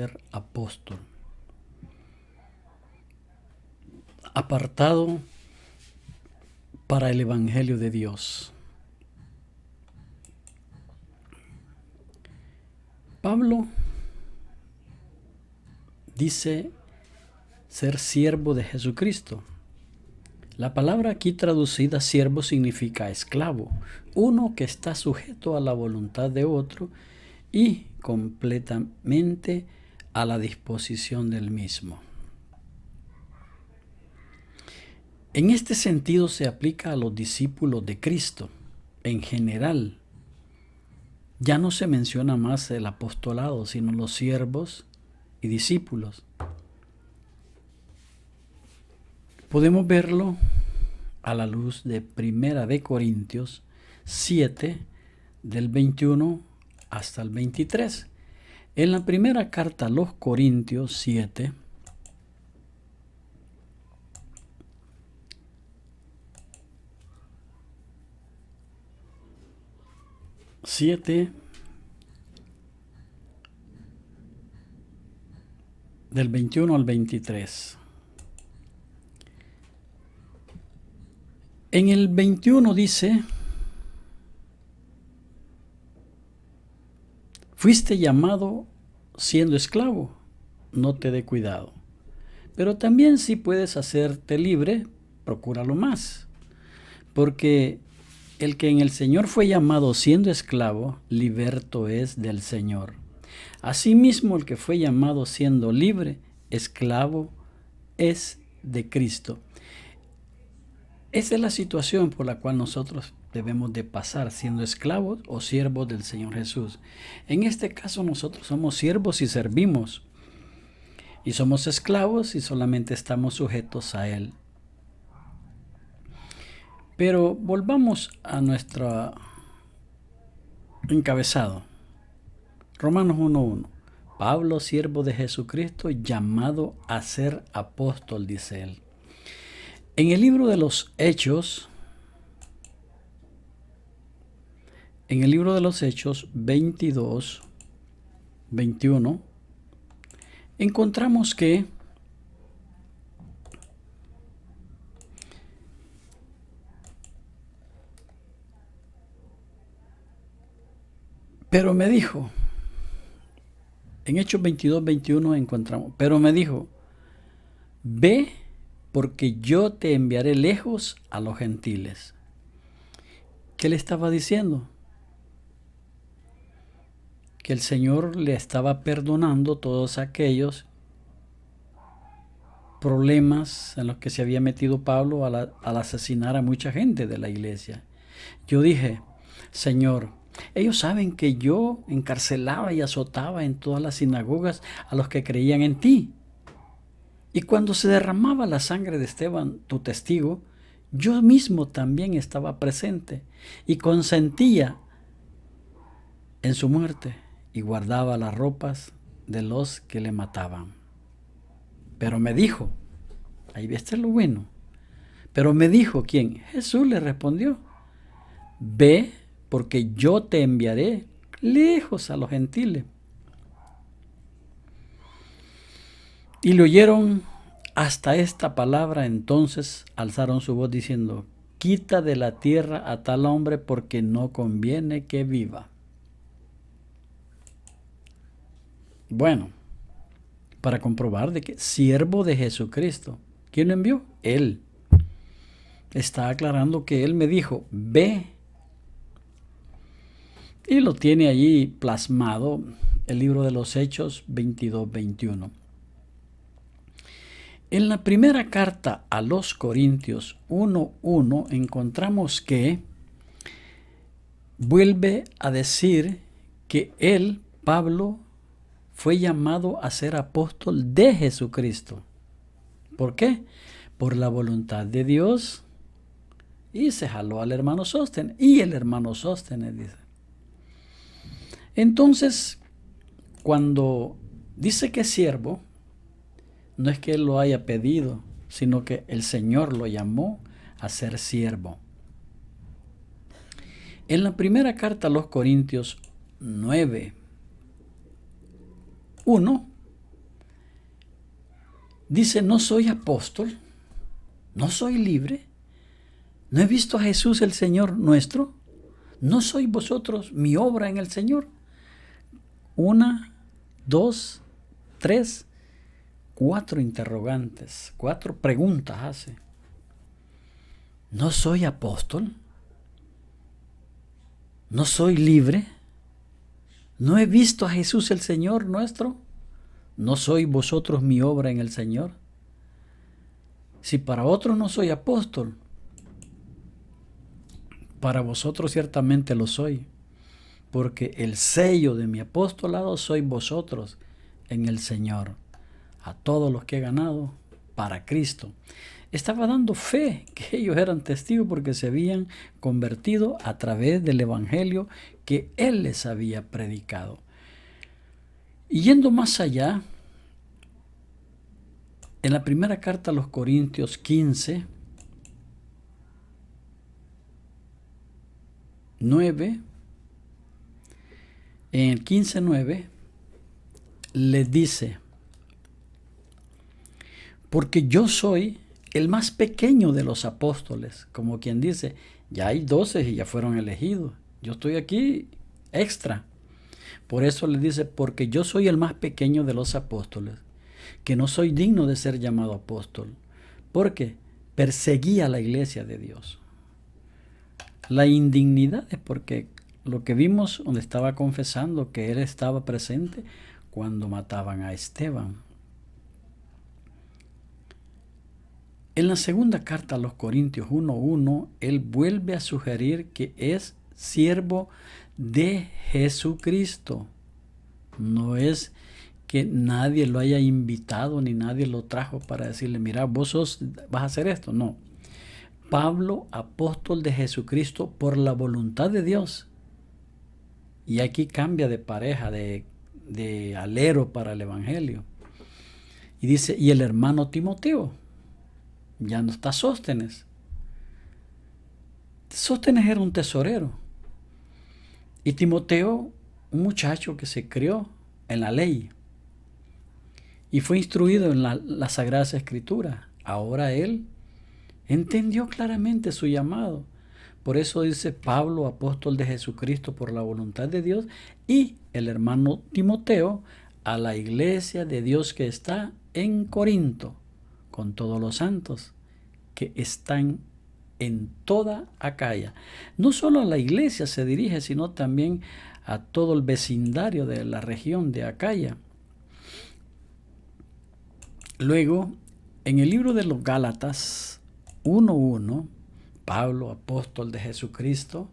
ser apóstol, apartado para el Evangelio de Dios. Pablo dice ser siervo de Jesucristo. La palabra aquí traducida siervo significa esclavo, uno que está sujeto a la voluntad de otro y completamente a la disposición del mismo. En este sentido se aplica a los discípulos de Cristo en general. Ya no se menciona más el apostolado, sino los siervos y discípulos. Podemos verlo a la luz de 1 de Corintios 7, del 21 hasta el 23. En la primera carta a los Corintios 7, del 21 al 23. En el 21 dice: fuiste llamado siendo esclavo, no te dé cuidado. Pero también si puedes hacerte libre, procúralo más. Porque el que en el Señor fue llamado siendo esclavo, liberto es del Señor. Asimismo, el que fue llamado siendo libre, esclavo es de Cristo. Esa es la situación por la cual nosotros debemos de pasar, siendo esclavos o siervos del Señor Jesús. En este caso nosotros somos siervos y servimos, y somos esclavos y solamente estamos sujetos a Él. Pero volvamos a nuestro encabezado. Romanos 1:1. Pablo, siervo de Jesucristo, llamado a ser apóstol, dice él. En el libro de los Hechos, 22, 21, encontramos que pero me dijo, en Hechos 22, 21 encontramos, pero me dijo, ve porque yo te enviaré lejos a los gentiles. ¿Qué le estaba diciendo? Que el Señor le estaba perdonando todos aquellos problemas en los que se había metido Pablo al asesinar a mucha gente de la iglesia. Yo dije, Señor, ellos saben que yo encarcelaba y azotaba en todas las sinagogas a los que creían en ti. Y cuando se derramaba la sangre de Esteban, tu testigo, yo mismo también estaba presente y consentía en su muerte y guardaba las ropas de los que le mataban. Pero me dijo, ahí está lo bueno, pero me dijo, ¿quién? Jesús le respondió, ve porque yo te enviaré lejos a los gentiles. Y le oyeron hasta esta palabra, entonces alzaron su voz diciendo, quita de la tierra a tal hombre porque no conviene que viva. Bueno, para comprobar de que siervo de Jesucristo, ¿quién lo envió? Él. Está aclarando que Él me dijo, ve. Y lo tiene allí plasmado el libro de los Hechos 22, 21. En la primera carta a los Corintios 1:1 encontramos que vuelve a decir que él, Pablo, fue llamado a ser apóstol de Jesucristo. ¿Por qué? Por la voluntad de Dios. Y se jaló al hermano Sóstenes. Y el hermano Sóstenes dice. Entonces, cuando dice que es siervo, no es que él lo haya pedido, sino que el Señor lo llamó a ser siervo. En la primera carta a los Corintios 9:1 Dice, no soy apóstol, no soy libre, no he visto a Jesús el Señor nuestro, no sois vosotros mi obra en el Señor. 1, 2, 3, 4 interrogantes, 4 preguntas hace. ¿No soy apóstol? ¿No soy libre? ¿No he visto a Jesús el Señor nuestro? ¿No sois vosotros mi obra en el Señor? Si para otros no soy apóstol, para vosotros ciertamente lo soy, porque el sello de mi apostolado sois vosotros en el Señor. A todos los que he ganado para Cristo. Estaba dando fe que ellos eran testigos porque se habían convertido a través del evangelio que Él les había predicado. Y yendo más allá, en la primera carta a los Corintios 15, 9, en el 15:9, les dice, porque yo soy el más pequeño de los apóstoles, como quien dice, ya hay 12 y ya fueron elegidos, yo estoy aquí extra. Por eso le dice, porque yo soy el más pequeño de los apóstoles, que no soy digno de ser llamado apóstol, porque perseguí a la iglesia de Dios. La indignidad es porque lo que vimos donde estaba confesando que él estaba presente cuando mataban a Esteban. En la segunda carta a los Corintios 1:1, él vuelve a sugerir que es siervo de Jesucristo. No es que nadie lo haya invitado ni nadie lo trajo para decirle, mira, vos vas a hacer esto. No. Pablo, apóstol de Jesucristo por la voluntad de Dios. Y aquí cambia de pareja, de alero para el evangelio. Y dice, y el hermano Timoteo. Ya no está Sóstenes. Sóstenes era un tesorero. Y Timoteo, un muchacho que se crió en la ley. Y fue instruido en la Sagradas Escrituras. Ahora él entendió claramente su llamado. Por eso dice Pablo, apóstol de Jesucristo por la voluntad de Dios, y el hermano Timoteo a la iglesia de Dios que está en Corinto, con todos los santos que están en toda Acaya. No solo a la iglesia se dirige, sino también a todo el vecindario de la región de Acaya. Luego, en el libro de los Gálatas 1:1, Pablo, apóstol de Jesucristo,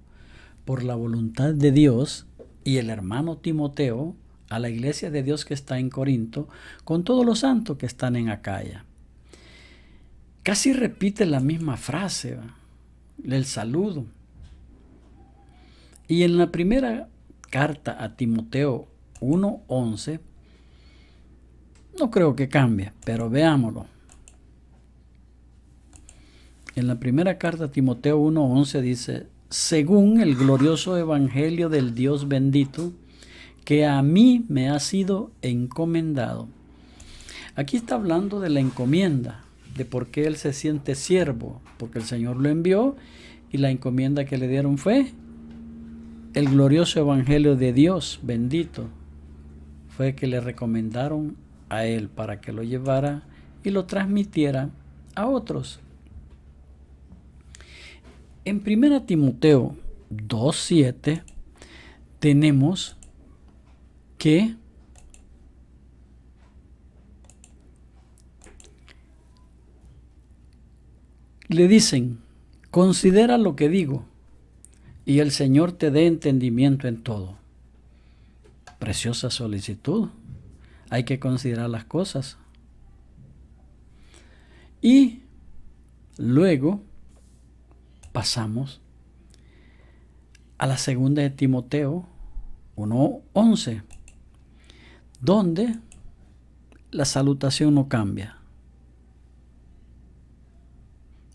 por la voluntad de Dios, y el hermano Timoteo, a la iglesia de Dios que está en Corinto, con todos los santos que están en Acaya. Casi repite la misma frase, el saludo. Y en la primera carta a Timoteo 1:11, no creo que cambie, pero veámoslo. En la primera carta a Timoteo 1:11 dice, según el glorioso evangelio del Dios bendito, que a mí me ha sido encomendado. Aquí está hablando de la encomienda, de por qué él se siente siervo, porque el Señor lo envió y la encomienda que le dieron fue el glorioso evangelio de Dios bendito. Fue que le recomendaron a él para que lo llevara y lo transmitiera a otros. En 1 Timoteo 2:7 tenemos que le dicen, considera lo que digo y el Señor te dé entendimiento en todo. Preciosa solicitud. Hay que considerar las cosas. Y luego pasamos a la segunda de Timoteo 1:11, donde la salutación no cambia.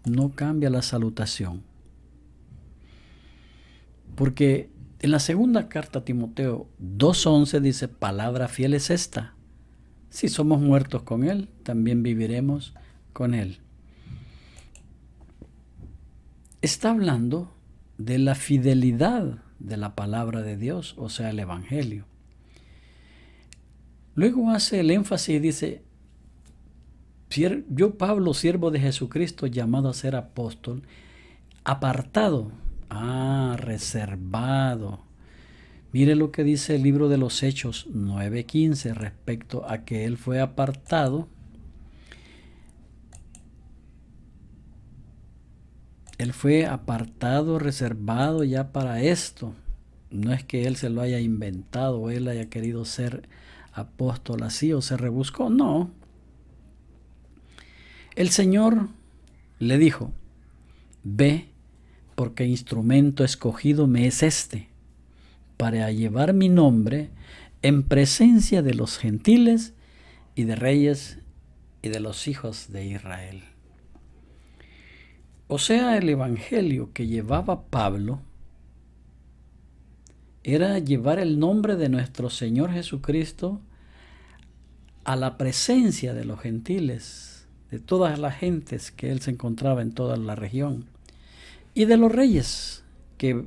No cambia la salutación. Porque en la segunda carta a Timoteo 2:11 dice, palabra fiel es esta, Si somos muertos con Él, también viviremos con Él. Está hablando de la fidelidad de la palabra de Dios, o sea, el Evangelio. Luego hace el énfasis y dice, yo Pablo, siervo de Jesucristo, llamado a ser apóstol, apartado, reservado. Mire lo que dice el libro de los Hechos 9:15 respecto a que él fue apartado. Él fue apartado, reservado ya para esto. No es que él se lo haya inventado o él haya querido ser apóstol así o se rebuscó, no. El Señor le dijo, ve, porque instrumento escogido me es este, para llevar mi nombre en presencia de los gentiles y de reyes y de los hijos de Israel. O sea, el evangelio que llevaba Pablo era llevar el nombre de nuestro Señor Jesucristo a la presencia de los gentiles, de todas las gentes que él se encontraba en toda la región, y de los reyes, que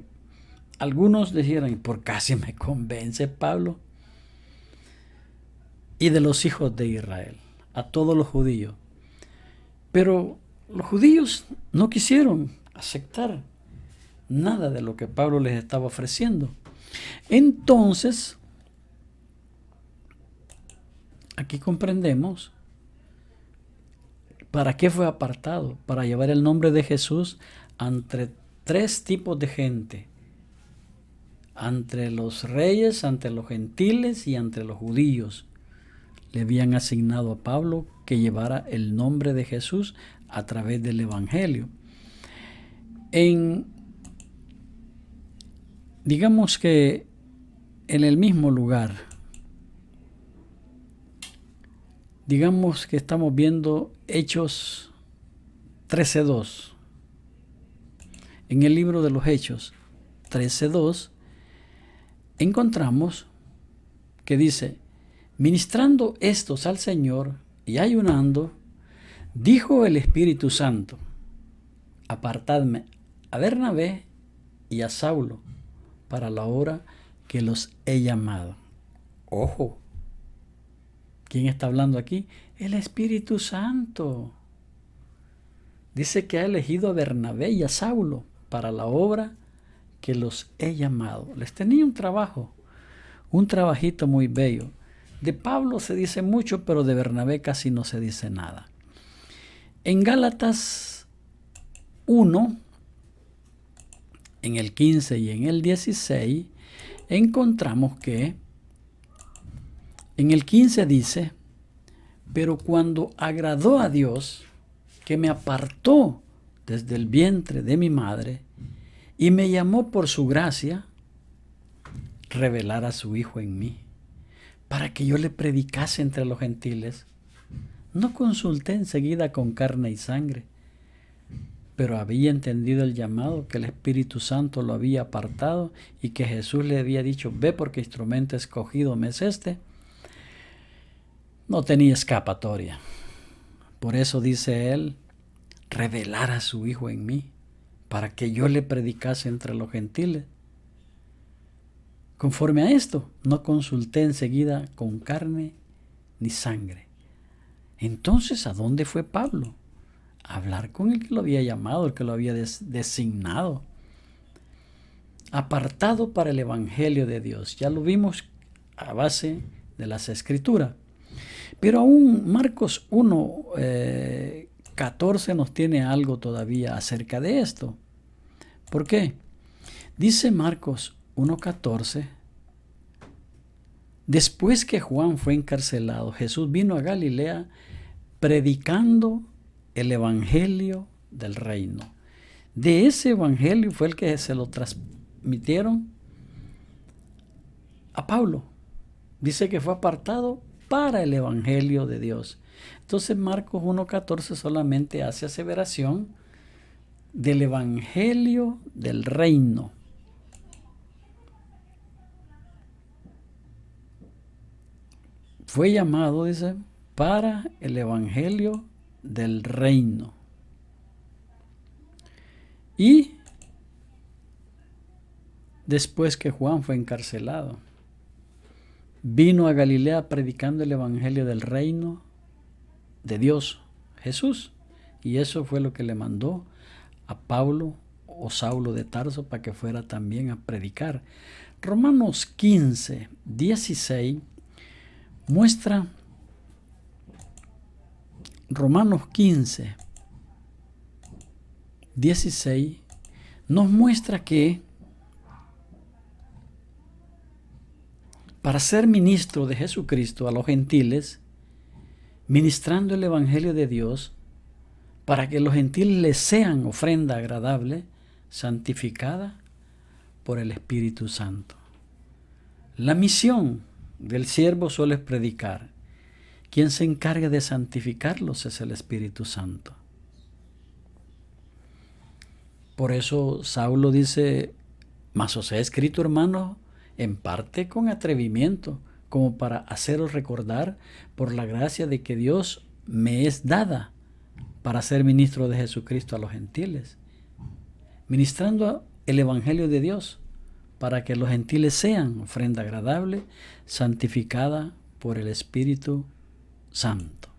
algunos dijeran, por casi me convence Pablo, y de los hijos de Israel, a todos los judíos. Pero los judíos no quisieron aceptar nada de lo que Pablo les estaba ofreciendo. Entonces, aquí comprendemos para qué fue apartado, para llevar el nombre de Jesús entre tres tipos de gente, entre los reyes, ante los gentiles y ante los judíos. Le habían asignado a Pablo que llevara el nombre de Jesús a través del evangelio. Digamos que en el mismo lugar, digamos que estamos viendo Hechos 13:2. En el libro de los Hechos 13:2 encontramos que dice, ministrando estos al Señor y ayunando, dijo el Espíritu Santo, apartadme a Bernabé y a Saulo para la obra que los he llamado. Ojo, ¿quién está hablando aquí? El Espíritu Santo. Dice que ha elegido a Bernabé y a Saulo para la obra que los he llamado. Les tenía un trabajo, un trabajito muy bello. De Pablo se dice mucho, pero de Bernabé casi no se dice nada. En Gálatas 1, en el 15 y en el 16, encontramos que en el 15 dice, pero cuando agradó a Dios, que me apartó desde el vientre de mi madre y me llamó por su gracia, revelar a su Hijo en mí, para que yo le predicase entre los gentiles. No consulté enseguida con carne y sangre, pero había entendido el llamado, que el Espíritu Santo lo había apartado y que Jesús le había dicho, ve porque instrumento escogido me es este. No tenía escapatoria. Por eso dice él, revelar a su Hijo en mí, para que yo le predicase entre los gentiles. Conforme a esto, no consulté enseguida con carne ni sangre. Entonces, ¿a dónde fue Pablo? A hablar con el que lo había llamado, el que lo había designado. Apartado para el Evangelio de Dios. Ya lo vimos a base de las Escrituras. Pero aún Marcos 1:14 nos tiene algo todavía acerca de esto. ¿Por qué? Dice Marcos 1:14, después que Juan fue encarcelado, Jesús vino a Galilea predicando el evangelio del reino. De ese evangelio fue el que se lo transmitieron a Pablo. Dice que fue apartado para el evangelio de Dios. Entonces Marcos 1:14 solamente hace aseveración del evangelio del reino. fue llamado, dice, para el evangelio del reino. Y después que Juan fue encarcelado, vino a Galilea predicando el evangelio del reino de Dios, Jesús. Y eso fue lo que le mandó a Pablo o Saulo de Tarso para que fuera también a predicar. Romanos 15, 16 muestra, Romanos 15, 16 nos muestra que para ser ministro de Jesucristo a los gentiles, ministrando el evangelio de Dios, para que los gentiles les sean ofrenda agradable, santificada por el Espíritu Santo. La misión del siervo solo es predicar. Quien se encarga de santificarlos es el Espíritu Santo. Por eso Saulo dice, mas os he escrito, hermano, en parte con atrevimiento, como para haceros recordar por la gracia de que Dios me es dada para ser ministro de Jesucristo a los gentiles, ministrando el evangelio de Dios, para que los gentiles sean ofrenda agradable, santificada por el Espíritu Santo.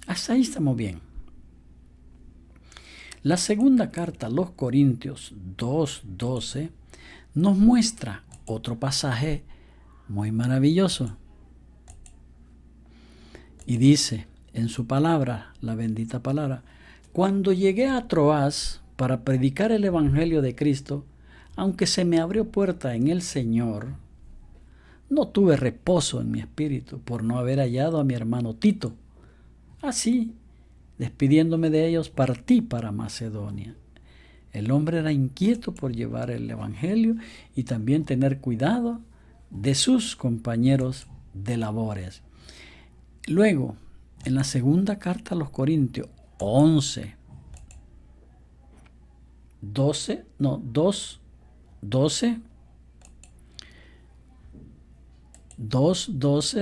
Hasta ahí estamos bien. La segunda carta a los Corintios 2:12 nos muestra otro pasaje muy maravilloso. Y dice en su palabra, la bendita palabra, cuando llegué a Troas para predicar el evangelio de Cristo, aunque se me abrió puerta en el Señor, no tuve reposo en mi espíritu por no haber hallado a mi hermano Tito. Así, despidiéndome de ellos, partí para Macedonia. El hombre era inquieto por llevar el evangelio y también tener cuidado de sus compañeros de labores. Luego, en la segunda carta a los Corintios 12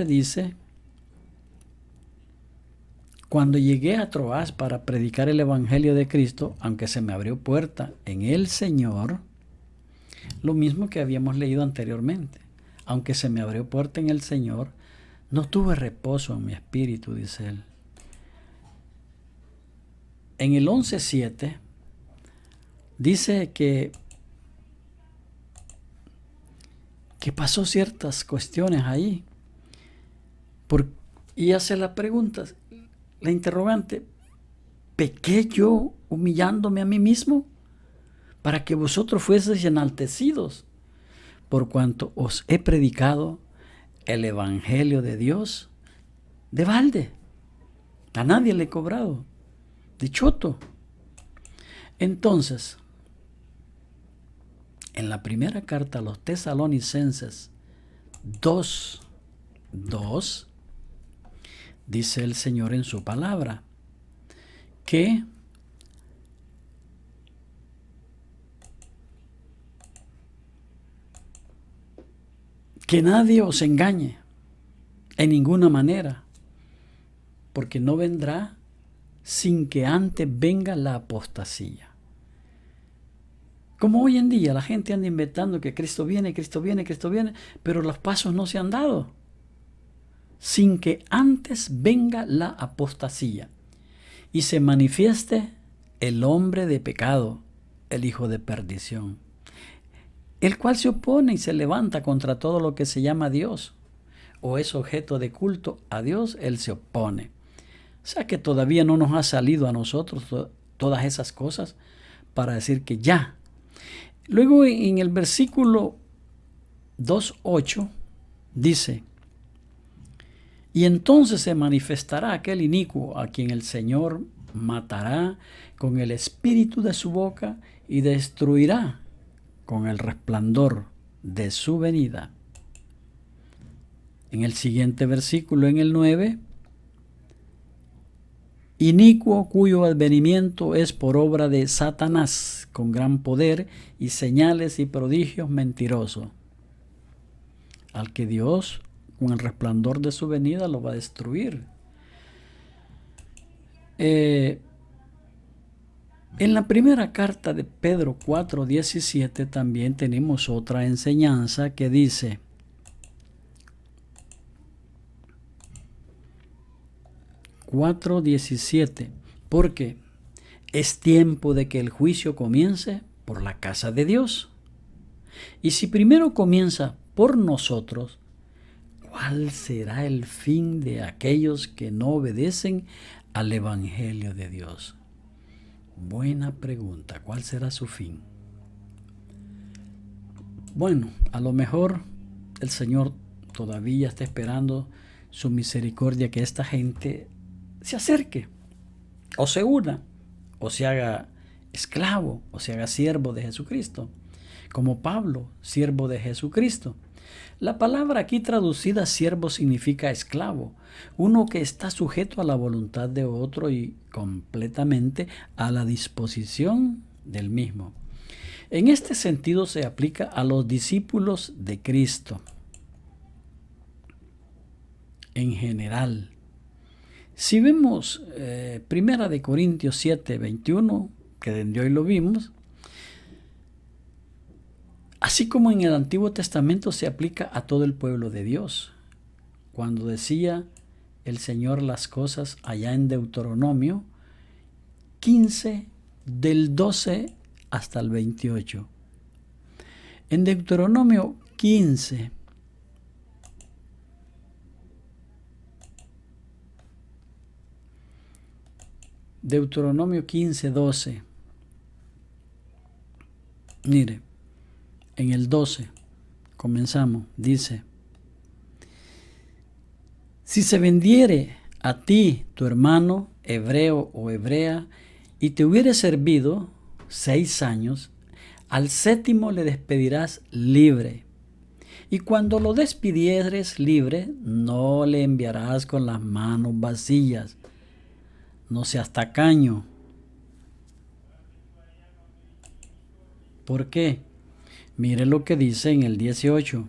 dice, cuando llegué a Troas para predicar el evangelio de Cristo, aunque se me abrió puerta en el Señor, lo mismo que habíamos leído anteriormente, aunque se me abrió puerta en el Señor, no tuve reposo en mi espíritu, dice él. En el 11:7 dice que pasó ciertas cuestiones ahí. Y hace la pregunta, la interrogante, ¿pequé yo humillándome a mí mismo para que vosotros fueseis enaltecidos por cuanto os he predicado el evangelio de Dios de balde? A nadie le he cobrado, de choto. Entonces, en la primera carta a los Tesalonicenses 2:2 dice el Señor en su palabra que nadie os engañe en ninguna manera, porque no vendrá sin que antes venga la apostasía. Como hoy en día la gente anda inventando que Cristo viene, pero los pasos no se han dado. Sin que antes venga la apostasía y se manifieste el hombre de pecado, el hijo de perdición, el cual se opone y se levanta contra todo lo que se llama Dios o es objeto de culto a Dios, él se opone. O sea que todavía no nos ha salido a nosotros todas esas cosas para decir que ya. Luego en el versículo 2:8 dice, y entonces se manifestará aquel inicuo a quien el Señor matará con el espíritu de su boca y destruirá con el resplandor de su venida. En el siguiente versículo, en el 9, inicuo cuyo advenimiento es por obra de Satanás, con gran poder y señales y prodigios mentirosos, al que Dios con el resplandor de su venida lo va a destruir. En la primera carta de Pedro 4:17 también tenemos otra enseñanza que dice: 4:17, porque es tiempo de que el juicio comience por la casa de Dios. Y si primero comienza por nosotros, ¿cuál será el fin de aquellos que no obedecen al Evangelio de Dios? Buena pregunta. ¿Cuál será su fin? Bueno, a lo mejor el Señor todavía está esperando su misericordia, que esta gente se acerque, o se una, o se haga esclavo, o se haga siervo de Jesucristo, como Pablo, siervo de Jesucristo. La palabra aquí traducida siervo significa esclavo, uno que está sujeto a la voluntad de otro y completamente a la disposición del mismo. En este sentido se aplica a los discípulos de Cristo en general. Si vemos 1 Corintios 7:21, que desde hoy lo vimos, así como en el Antiguo Testamento se aplica a todo el pueblo de Dios. Cuando decía el Señor las cosas allá en Deuteronomio 15, del 12 hasta el 28. En Deuteronomio 15, Deuteronomio 15:12. Mire, en el 12 comenzamos, dice: si se vendiere a ti tu hermano hebreo o hebrea y te hubiere servido 6 años, al 7º le despedirás libre. Y cuando lo despidieres libre, no le enviarás con las manos vacías. No seas tacaño. ¿Por qué? Mire lo que dice en el 18.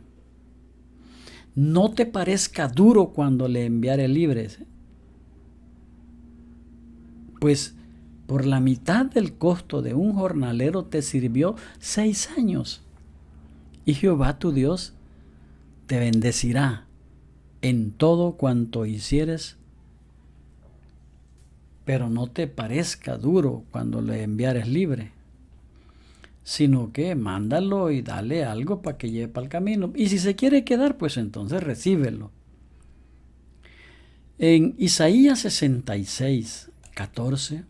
No te parezca duro cuando le enviare libres, pues por la mitad del costo de un jornalero te sirvió 6 años. Y Jehová tu Dios te bendecirá en todo cuanto hicieres, pero no te parezca duro cuando le enviares libre, sino que mándalo y dale algo para que lleve para el camino. Y si se quiere quedar, pues entonces recíbelo. En Isaías 66:14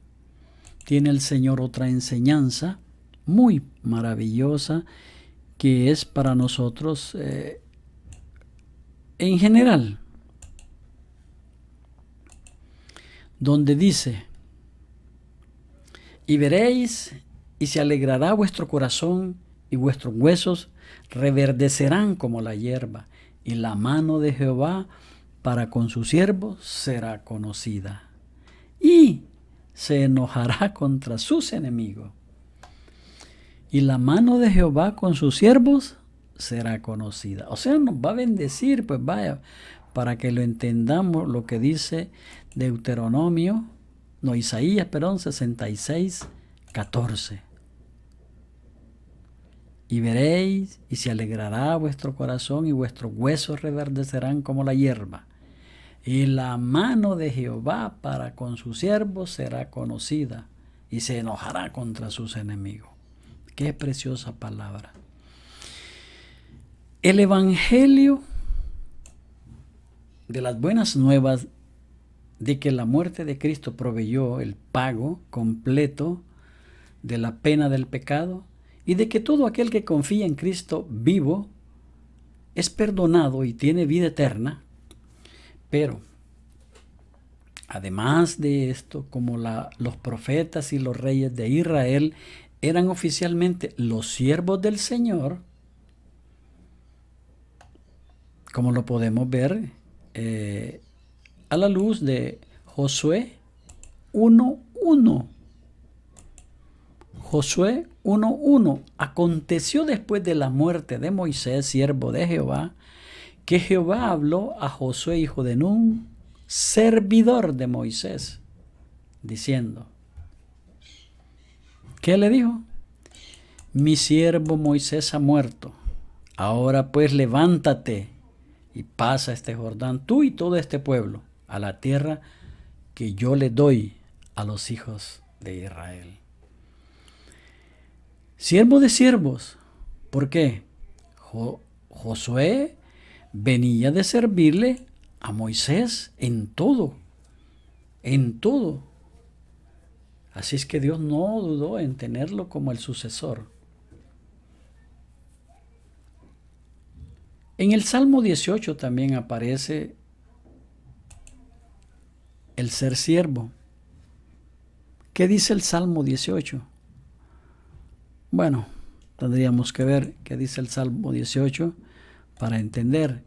tiene el Señor otra enseñanza muy maravillosa que es para nosotros en general, donde dice: y veréis y se alegrará vuestro corazón y vuestros huesos reverdecerán como la hierba, y la mano de Jehová para con sus siervos será conocida, y se enojará contra sus enemigos. Y la mano de Jehová con sus siervos será conocida. O sea, nos va a bendecir, pues vaya, para que lo entendamos lo que dice Isaías 66:14. Y veréis y se alegrará vuestro corazón y vuestros huesos reverdecerán como la hierba. Y la mano de Jehová para con sus siervos será conocida, y se enojará contra sus enemigos. Qué preciosa palabra. El Evangelio de las buenas nuevas de que la muerte de Cristo proveyó el pago completo de la pena del pecado, y de que todo aquel que confía en Cristo vivo es perdonado y tiene vida eterna. Pero además de esto, como los profetas y los reyes de Israel eran oficialmente los siervos del Señor, como lo podemos ver a la luz de Josué 1:1. Josué 1:1. Aconteció después de la muerte de Moisés, siervo de Jehová, que Jehová habló a Josué, hijo de Nun, servidor de Moisés, diciendo, ¿qué le dijo? Mi siervo Moisés ha muerto. Ahora pues levántate y pasa este Jordán, tú y todo este pueblo, a la tierra que yo le doy a los hijos de Israel. Siervo de siervos. ¿Por qué? Josué venía de servirle a Moisés en todo. En todo. Así es que Dios no dudó en tenerlo como el sucesor. En el Salmo 18 también aparece el ser siervo. ¿Qué dice el Salmo 18? Bueno, tendríamos que ver qué dice el Salmo 18 para entender.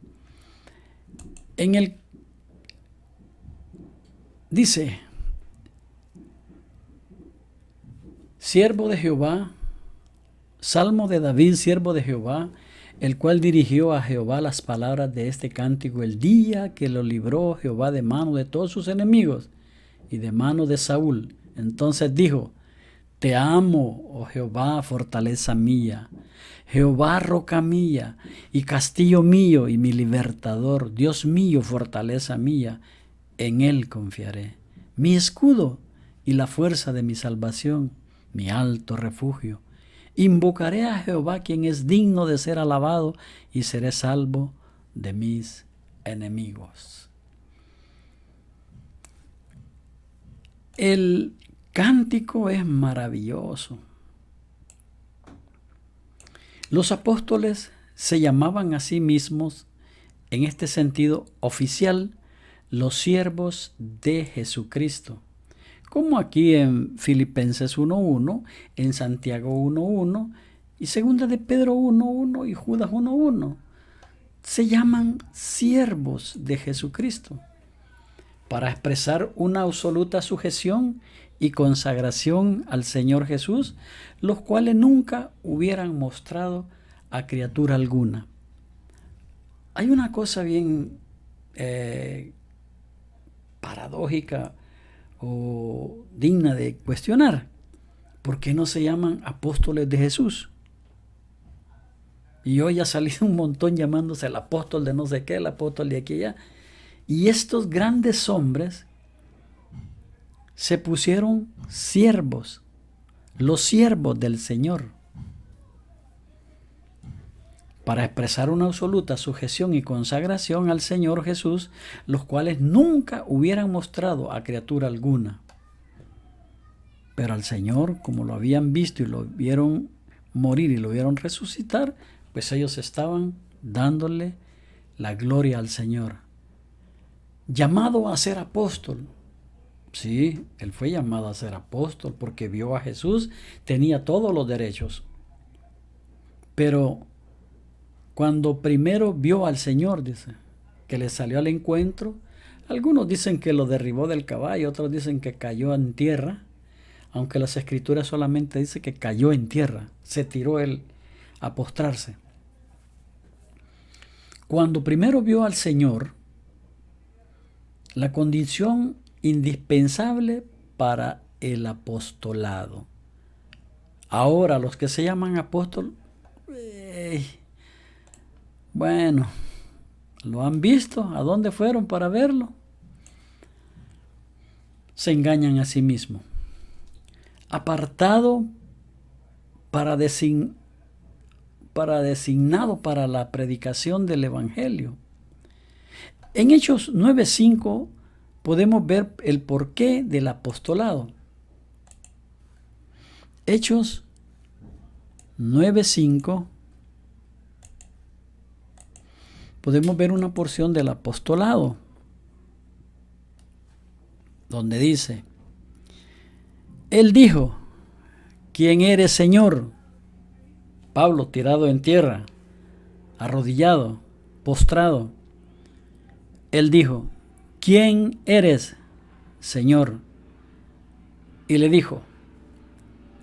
Dice, siervo de Jehová, Salmo de David, siervo de Jehová, el cual dirigió a Jehová las palabras de este cántico el día que lo libró Jehová de mano de todos sus enemigos y de mano de Saúl. Entonces dijo, te amo, oh Jehová, fortaleza mía, Jehová, roca mía, y castillo mío, y mi libertador, Dios mío, fortaleza mía, en él confiaré. Mi escudo y la fuerza de mi salvación, mi alto refugio. Invocaré a Jehová, quien es digno de ser alabado, y seré salvo de mis enemigos. El cántico es maravilloso. Los apóstoles se llamaban a sí mismos, en este sentido oficial, los siervos de Jesucristo. Como aquí en Filipenses 1.1, en Santiago 1.1 y segunda de Pedro 1.1 y Judas 1.1. Se llaman siervos de Jesucristo para expresar una absoluta sujeción y consagración al Señor Jesús, los cuales nunca hubieran mostrado a criatura alguna. Hay una cosa bien paradójica o digna de cuestionar. ¿Por qué no se llaman apóstoles de Jesús? Y hoy ha salido un montón llamándose el apóstol de no sé qué, el apóstol de aquí y allá. Y estos grandes hombres se pusieron siervos, los siervos del Señor, para expresar una absoluta sujeción y consagración al Señor Jesús, los cuales nunca hubieran mostrado a criatura alguna. Pero al Señor, como lo habían visto y lo vieron morir y lo vieron resucitar, pues ellos estaban dándole la gloria al Señor. Llamado a ser apóstol. Sí, él fue llamado a ser apóstol porque vio a Jesús, tenía todos los derechos. Pero cuando primero vio al Señor, dice, que le salió al encuentro, algunos dicen que lo derribó del caballo, otros dicen que cayó en tierra, aunque las escrituras solamente dicen que cayó en tierra, se tiró él a postrarse. Cuando primero vio al Señor, la condición indispensable para el apostolado. Ahora los que se llaman apóstol, bueno, ¿lo han visto? ¿A dónde fueron para verlo? Se engañan a sí mismos. Apartado designado para la predicación del Evangelio. En Hechos 9.5 podemos ver el porqué del apostolado. Hechos 9.5 podemos ver una porción del apostolado donde dice, él dijo, ¿quién eres, Señor? Pablo tirado en tierra, arrodillado, postrado. Él dijo, ¿quién eres, Señor? Y le dijo,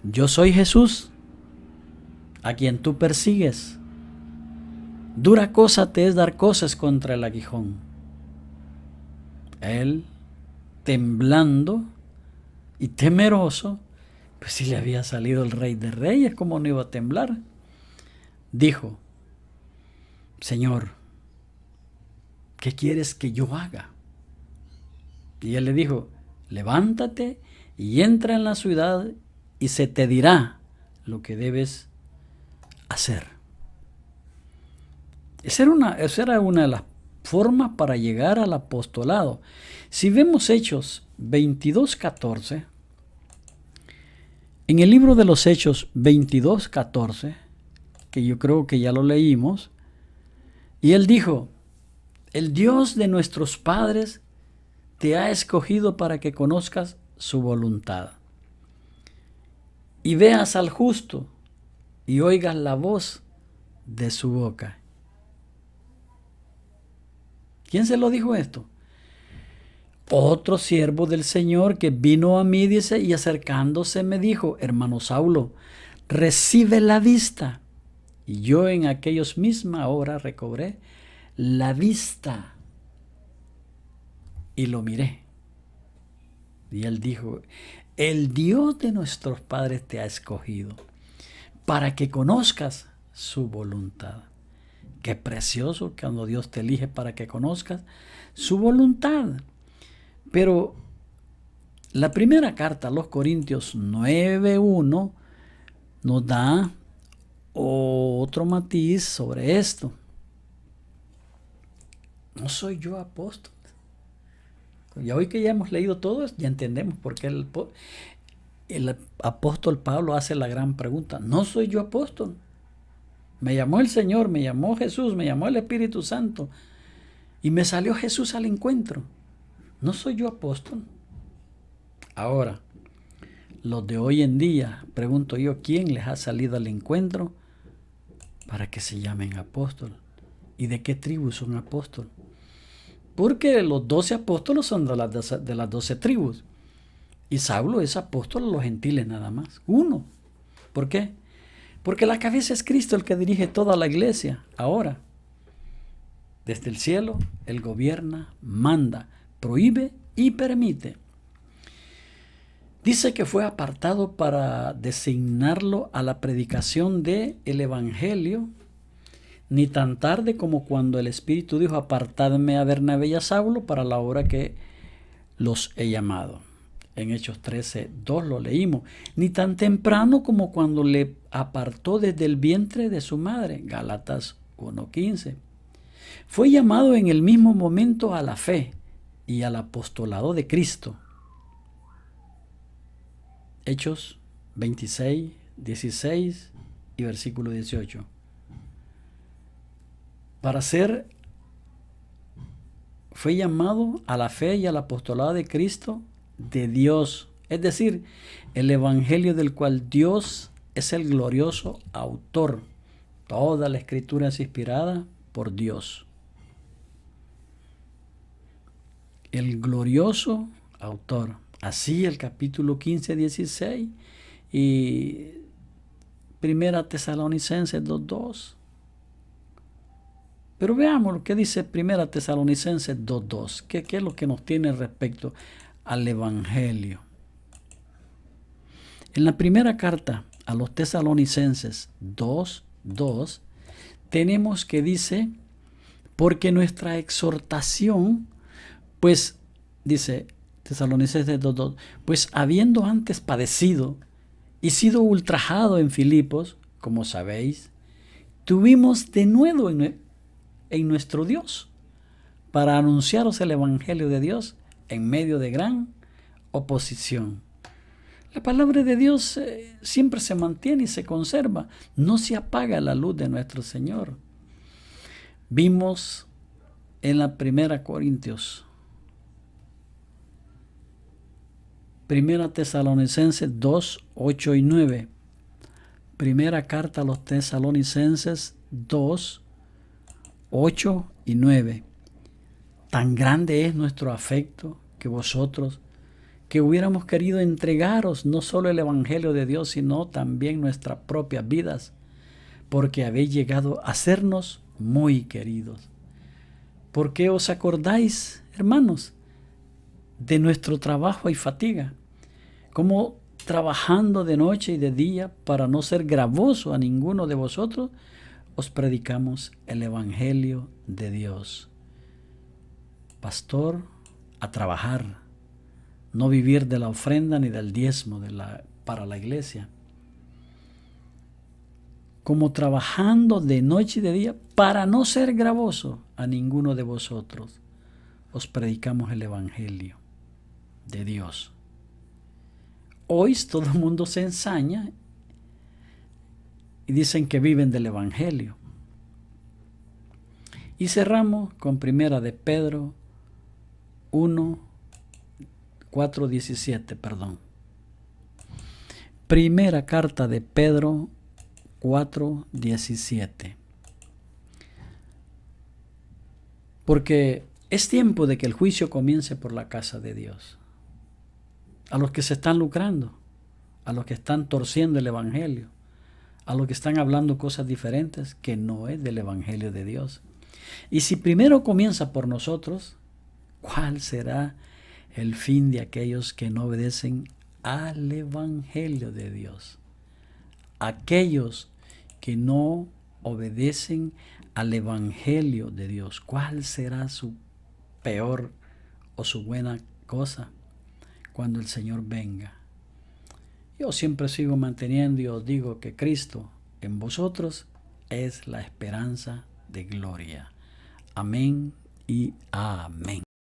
yo soy Jesús, a quien tú persigues. Dura cosa te es dar cosas contra el aguijón. Él, temblando y temeroso, pues si le había salido el Rey de Reyes, ¿cómo no iba a temblar? Dijo: Señor, ¿qué quieres que yo haga? Y él le dijo: levántate y entra en la ciudad y se te dirá lo que debes hacer. Esa era una de las formas para llegar al apostolado. Si vemos Hechos 22:14, en el libro de los Hechos 22:14, que yo creo que ya lo leímos, y él dijo: el Dios de nuestros padres te ha escogido para que conozcas su voluntad y veas al justo y oigas la voz de su boca. ¿Quién se lo dijo esto? Otro siervo del Señor que vino a mí, dice, y acercándose me dijo: hermano Saulo, recibe la vista. Y yo en aquellos misma hora recobré la vista y lo miré. Y él dijo: el Dios de nuestros padres te ha escogido para que conozcas su voluntad. Qué precioso cuando Dios te elige para que conozcas su voluntad. Pero la primera carta a los Corintios 9:1 nos da otro matiz sobre esto. No soy yo apóstol. Ya hoy que ya hemos leído todo, ya entendemos por qué el apóstol Pablo hace la gran pregunta. No soy yo apóstol. Me llamó el Señor, me llamó Jesús, me llamó el Espíritu Santo y me salió Jesús al encuentro. No soy yo apóstol. Ahora, los de hoy en día, pregunto yo, ¿quién les ha salido al encuentro para que se llamen apóstol? ¿Y de qué tribu son apóstol? Porque los 12 apóstolos son de las 12 tribus. Y Saulo es apóstol a los gentiles nada más. Uno. ¿Por qué? Porque la cabeza es Cristo, el que dirige toda la iglesia. Ahora, desde el cielo, Él gobierna, manda, prohíbe y permite. Dice que fue apartado para designarlo a la predicación del Evangelio, ni tan tarde como cuando el Espíritu dijo: apartadme a Bernabé y a Saulo para la obra que los he llamado. En Hechos 13:2 lo leímos. Ni tan temprano como cuando le apartó desde el vientre de su madre. Gálatas 1:15. Fue llamado en el mismo momento a la fe y al apostolado de Cristo. Hechos 26:16 y versículo 18. Fue llamado a la fe y al apostolado de Cristo de Dios, es decir, el evangelio del cual Dios es el glorioso autor. Toda la escritura es inspirada por Dios. El glorioso autor. Así el capítulo 15-16 y 1 Tesalonicenses 2:2. Pero veamos lo que dice 1 Tesalonicenses 2:2. ¿Qué es lo que nos tiene respecto al Evangelio? En la primera carta a los Tesalonicenses 2:2 tenemos que dice: porque nuestra exhortación, pues, dice Tesalonicenses 2:2, pues habiendo antes padecido y sido ultrajado en Filipos, como sabéis, tuvimos de nuevo en nuestro Dios para anunciaros el Evangelio de Dios en medio de gran oposición. La palabra de Dios siempre se mantiene y se conserva. No se apaga la luz de nuestro Señor. Vimos en la primera Corintios, Primera Tesalonicenses 2:8 y 9. Primera carta a los Tesalonicenses 2:8 y 9. Tan grande es nuestro afecto que vosotros, que hubiéramos querido entregaros no solo el Evangelio de Dios, sino también nuestras propias vidas, porque habéis llegado a sernos muy queridos. ¿Por qué os acordáis, hermanos, de nuestro trabajo y fatiga? Como trabajando de noche y de día para no ser gravoso a ninguno de vosotros, os predicamos el Evangelio de Dios. Pastor, a trabajar, no vivir de la ofrenda ni del diezmo para la iglesia. Como trabajando de noche y de día para no ser gravoso a ninguno de vosotros, os predicamos el Evangelio de Dios. Hoy todo el mundo se ensaña y dicen que viven del Evangelio. Y cerramos con primera de Pedro 4:17, perdón. Primera carta de Pedro 4:17. Porque es tiempo de que el juicio comience por la casa de Dios. A los que se están lucrando, a los que están torciendo el Evangelio, a los que están hablando cosas diferentes que no es del Evangelio de Dios. Y si primero comienza por nosotros, ¿cuál será el fin de aquellos que no obedecen al Evangelio de Dios? Aquellos que no obedecen al Evangelio de Dios, ¿cuál será su peor o su buena cosa cuando el Señor venga? Yo siempre sigo manteniendo y os digo que Cristo en vosotros es la esperanza de gloria. Amén y amén.